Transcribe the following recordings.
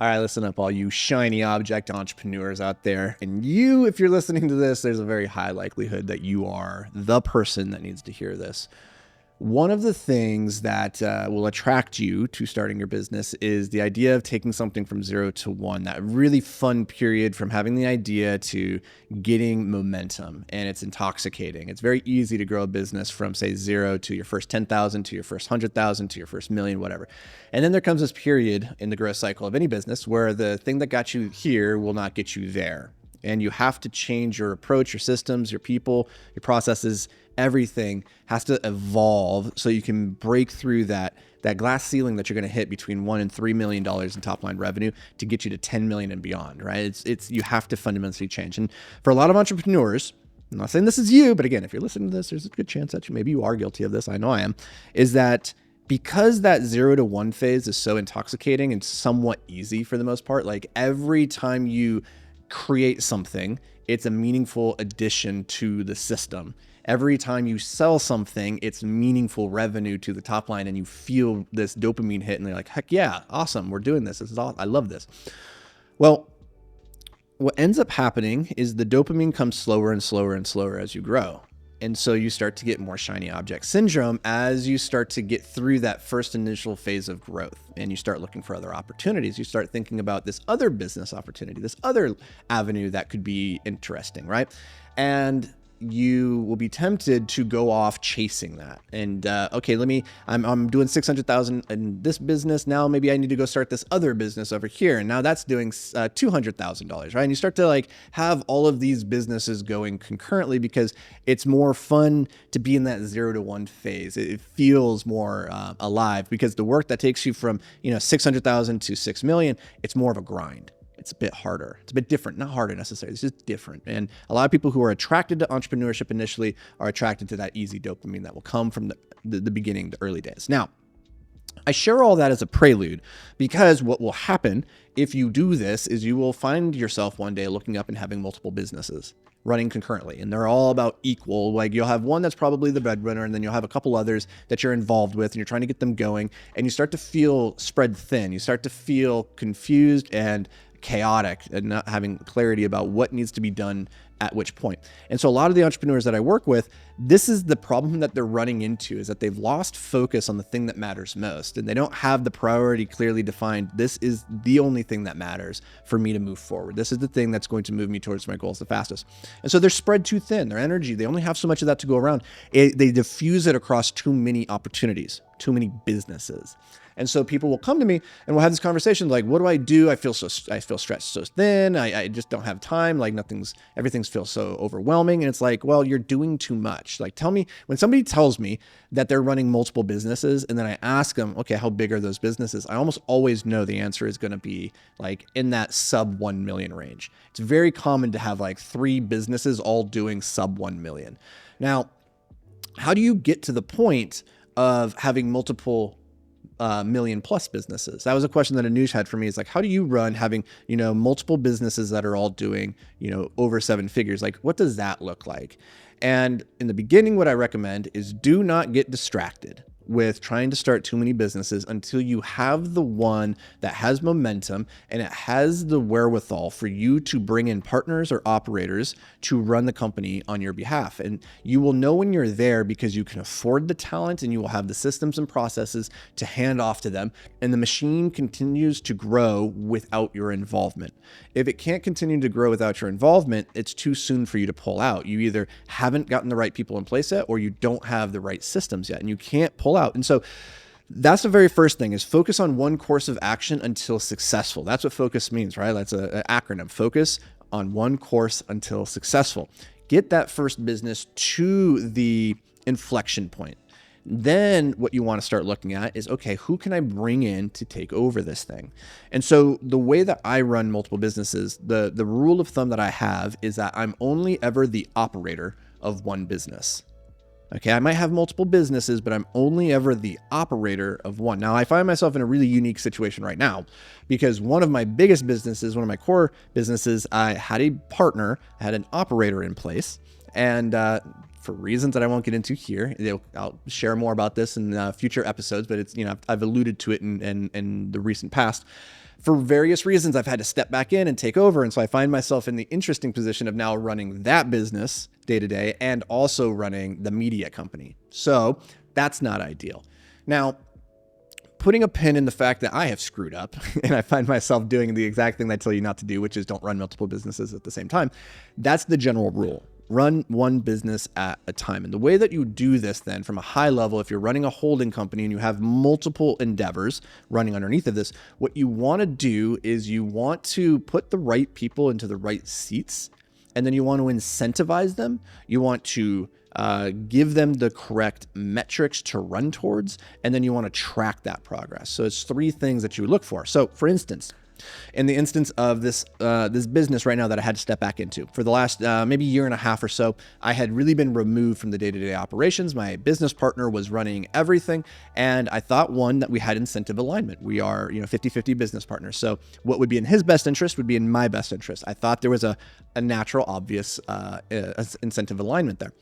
All right, listen up, all you shiny object entrepreneurs out there. And you, if you're listening to this, there's a very high likelihood that you are the person that needs to hear this. One of the things that will attract you to starting your business is the idea of taking something from 0 to 1, that really fun period from having the idea to getting momentum, and it's intoxicating. It's very easy to grow a business from, say, 0 to your first 10,000, to your first 100,000, to your first million, whatever. And then there comes this period in the growth cycle of any business where the thing that got you here will not get you there. And you have to change your approach, your systems, your people, your processes. Everything has to evolve so you can break through that glass ceiling that you're going to hit between $1 and $3 million in top line revenue to get you to 10 million and beyond, right? It's you have to fundamentally change. And for a lot of entrepreneurs, I'm not saying this is you, but again, if you're listening to this, there's a good chance that maybe you are guilty of this. I know I am. Is that because that 0 to 1 phase is so intoxicating and somewhat easy for the most part, like every time you create something, it's a meaningful addition to the system. Every time you sell something, it's meaningful revenue to the top line, and you feel this dopamine hit, and they're like, heck yeah, awesome, we're doing this. This is awesome. I love this. Well, what ends up happening is the dopamine comes slower and slower and slower as you grow. And so you start to get more shiny object syndrome as you start to get through that first initial phase of growth, and you start looking for other opportunities. You start thinking about this other business opportunity, this other avenue that could be interesting, right? And you will be tempted to go off chasing that. And okay, I'm doing 600,000 in this business. Now maybe I need to go start this other business over here. And now that's doing $200,000, right? And you start to like have all of these businesses going concurrently because it's more fun to be in that 0 to 1 phase. It feels more alive because the work that takes you from 600,000 to 6 million, it's more of a grind. It's a bit harder. It's a bit different, not harder necessarily. It's just different. And a lot of people who are attracted to entrepreneurship initially are attracted to that easy dopamine that will come from the beginning, the early days. Now, I share all that as a prelude because what will happen if you do this is you will find yourself one day looking up and having multiple businesses running concurrently, and they're all about equal. Like you'll have one that's probably the breadwinner, and then you'll have a couple others that you're involved with, and you're trying to get them going, and you start to feel spread thin. You start to feel confused and chaotic and not having clarity about what needs to be done at which point. And so a lot of the entrepreneurs that I work with, this is the problem that they're running into, is that they've lost focus on the thing that matters most. And they don't have the priority clearly defined. This is the only thing that matters for me to move forward. This is the thing that's going to move me towards my goals the fastest. And so they're spread too thin. Their energy, they only have so much of that to go around. They diffuse it across too many opportunities, too many businesses. And so people will come to me and we'll have this conversation like, what do I do? I feel stretched so thin. I just don't have time. Like everything feels so overwhelming. And it's like, well, you're doing too much. Like tell me, when somebody tells me that they're running multiple businesses and then I ask them, okay, how big are those businesses? I almost always know the answer is going to be like in that sub 1 million range. It's very common to have like 3 businesses all doing sub 1 million. Now, how do you get to the point of having multiple million plus businesses? That was a question that Anush had for me. Is like, how do you run having, multiple businesses that are all doing, over 7 figures? Like, what does that look like? And in the beginning, what I recommend is do not get distracted with trying to start too many businesses until you have the one that has momentum and it has the wherewithal for you to bring in partners or operators to run the company on your behalf. And you will know when you're there because you can afford the talent and you will have the systems and processes to hand off to them. And the machine continues to grow without your involvement. If it can't continue to grow without your involvement, it's too soon for you to pull out. You either haven't gotten the right people in place yet, or you don't have the right systems yet, and you can't pull out. And so that's the very first thing, is focus on one course of action until successful. That's what focus means, right? That's an acronym. Focus on one course until successful. Get that first business to the inflection point. Then what you want to start looking at is, okay, who can I bring in to take over this thing? And so the way that I run multiple businesses, the rule of thumb that I have is that I'm only ever the operator of one business. Okay, I might have multiple businesses, but I'm only ever the operator of one. Now, I find myself in a really unique situation right now because one of my biggest businesses, one of my core businesses, I had a partner, I had an operator in place, and for reasons that I won't get into here, I'll share more about this in future episodes, but it's, I've alluded to it in the recent past. for various reasons, I've had to step back in and take over. And so I find myself in the interesting position of now running that business day to day and also running the media company. So that's not ideal. Now, putting a pin in the fact that I have screwed up and I find myself doing the exact thing I tell you not to do, which is don't run multiple businesses at the same time. That's the general rule. Run one business at a time. And the way that you do this then from a high level, if you're running a holding company and you have multiple endeavors running underneath of this, what you want to do is you want to put the right people into the right seats, and then you want to incentivize them. You want to give them the correct metrics to run towards, and then you want to track that progress. So it's three things that you would look for. So for instance, in the instance of this business right now that I had to step back into for the last maybe year and a half or so, I had really been removed from the day-to-day operations. My business partner was running everything, and I thought, one, that we had incentive alignment. We are 50-50 business partners. So what would be in his best interest would be in my best interest. I thought there was a natural, obvious incentive alignment there.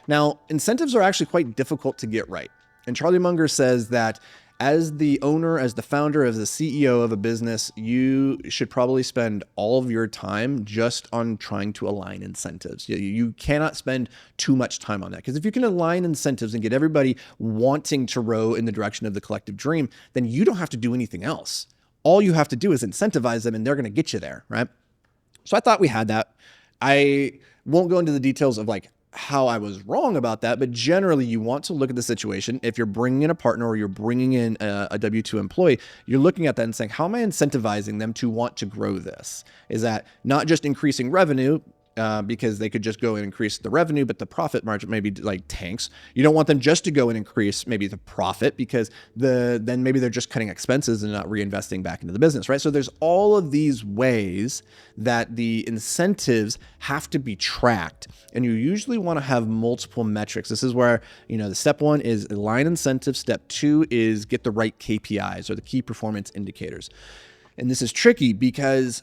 Now, incentives are actually quite difficult to get right. And Charlie Munger says that as the owner, as the founder, as the CEO of a business, you should probably spend all of your time just on trying to align incentives. You cannot spend too much time on that, because if you can align incentives and get everybody wanting to row in the direction of the collective dream, then you don't have to do anything else. All you have to do is incentivize them, and they're going to get you there, right? So I thought we had that. I won't go into the details of how I was wrong about that, but generally you want to look at the situation. If you're bringing in a partner or you're bringing in a W-2 employee, you're looking at that and saying, how am I incentivizing them to want to grow this? Is that not just increasing revenue, because they could just go and increase the revenue, but the profit margin maybe tanks. You don't want them just to go and increase maybe the profit, because then maybe they're just cutting expenses and not reinvesting back into the business, right? So there's all of these ways that the incentives have to be tracked, and you usually want to have multiple metrics. This is where, the step one is align incentives. Step two is get the right KPIs, or the key performance indicators. And this is tricky because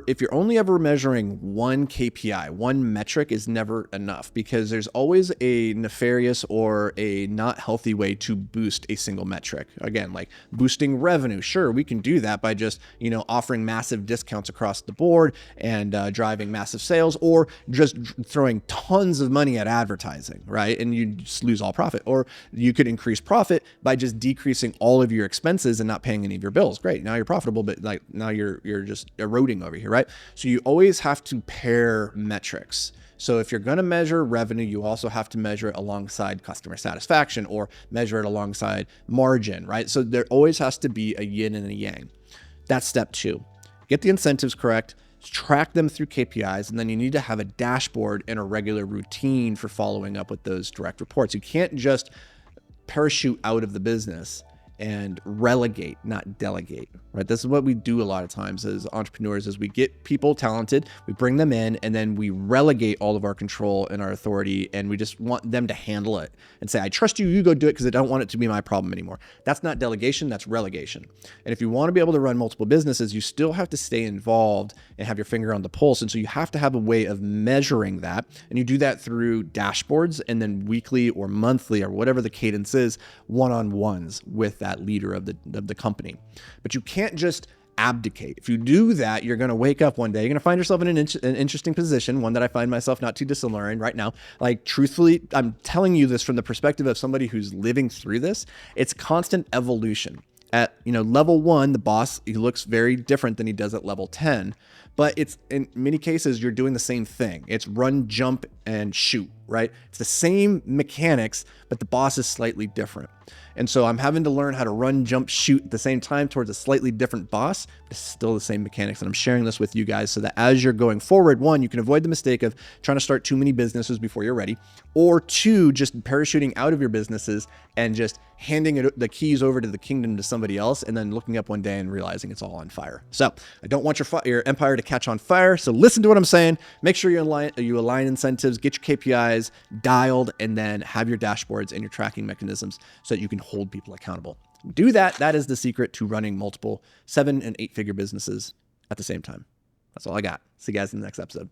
if you're only ever measuring one KPI, one metric is never enough, because there's always a nefarious or a not healthy way to boost a single metric. Again, like boosting revenue. Sure, we can do that by just, offering massive discounts across the board and driving massive sales, or just throwing tons of money at advertising, right? And you just lose all profit. Or you could increase profit by just decreasing all of your expenses and not paying any of your bills. Great. Now you're profitable, but now you're just eroding over here, right? So you always have to pair metrics. So if you're going to measure revenue, you also have to measure it alongside customer satisfaction, or measure it alongside margin, right? So there always has to be a yin and a yang. That's step two. Get the incentives correct, track them through KPIs, and then you need to have a dashboard and a regular routine for following up with those direct reports. You can't just parachute out of the business and relegate, not delegate, right? This is what we do a lot of times as entrepreneurs, is we get people talented, we bring them in, and then we relegate all of our control and our authority, and we just want them to handle it and say, I trust you, you go do it, because I don't want it to be my problem anymore. That's not delegation, that's relegation. And if you want to be able to run multiple businesses, you still have to stay involved and have your finger on the pulse. And so you have to have a way of measuring that. And you do that through dashboards, and then weekly or monthly, or whatever the cadence is, one-on-ones with that leader of the company. But you can't just abdicate. If you do that, you're going to wake up one day, you're going to find yourself in an interesting position, one that I find myself not too dissimilar in right now. Truthfully, I'm telling you this from the perspective of somebody who's living through this. It's constant evolution. At level 1, the boss, he looks very different than he does at level 10, but it's in many cases you're doing the same thing. It's run, jump, and shoot, right? It's the same mechanics, but the boss is slightly different. And so I'm having to learn how to run, jump, shoot at the same time towards a slightly different boss, but it's still the same mechanics. And I'm sharing this with you guys so that as you're going forward, one, you can avoid the mistake of trying to start too many businesses before you're ready, or two, just parachuting out of your businesses and just handing the keys over to the kingdom to somebody else, and then looking up one day and realizing it's all on fire. So I don't want your empire to catch on fire. So listen to what I'm saying. Make sure you align incentives, get your KPIs dialed, and then have your dashboards and your tracking mechanisms so that you can hold people accountable. Do that. That is the secret to running multiple 7- and 8-figure businesses at the same time. That's all I got. See you guys in the next episode.